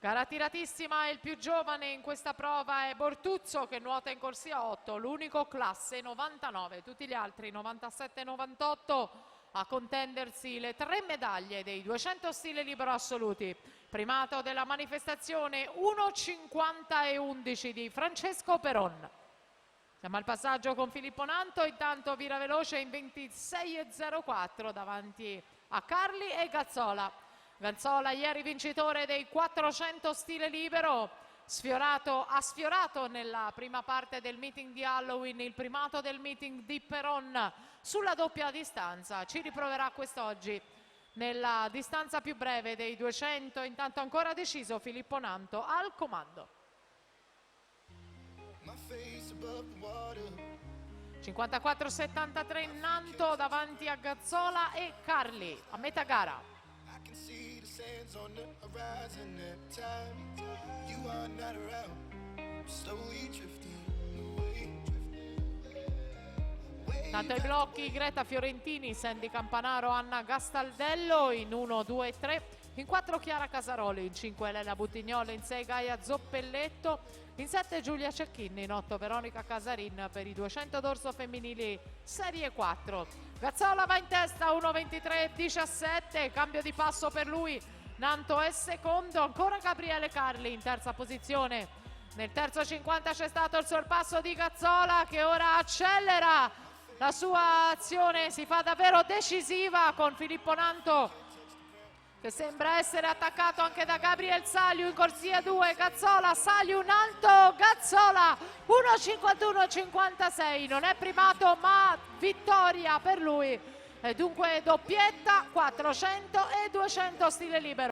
Gara tiratissima, il più giovane in questa prova è Bortuzzo che nuota in corsia 8, l'unico classe 99, tutti gli altri 97-98 a contendersi le 3 medaglie dei 200 stile libero assoluti. Primato della manifestazione 1,50 e 11 di Francesco Peron. Siamo al passaggio con Filippo Nanto, intanto vira veloce in 26,04 davanti a Carli e Gazzola. Gazzola ieri vincitore dei 400 stile libero, ha sfiorato nella prima parte del meeting di Halloween il primato del meeting di Peron sulla doppia distanza. Ci riproverà quest'oggi nella distanza più breve dei 200, intanto ancora deciso Filippo Nanto al comando. 54-73 Nanto davanti a Gazzola e Carli a metà gara. Tanto ai blocchi Greta Fiorentini, Sandy Campanaro, Anna Gastaldello in 1, 2 e 3, in 4 Chiara Casaroli, in 5 Elena Buttignolo, in 6 Gaia Zoppelletto, in 7 Giulia Cecchinni, in 8 Veronica Casarin per i 200 dorso femminili serie 4. Gazzola va in testa 1,23,17, cambio di passo per lui, Nanto è secondo, ancora Gabriele Carli in terza posizione. Nel terzo 50 c'è stato il sorpasso di Gazzola che ora accelera la sua azione, si fa davvero decisiva con Filippo Nanto che sembra essere attaccato anche da Gabriel Saliu in corsia 2, Gazzola, Saliu, Nanto, Gazzola, 1,51,56, non è primato ma vittoria per lui, e dunque doppietta 400 e 200 stile libero.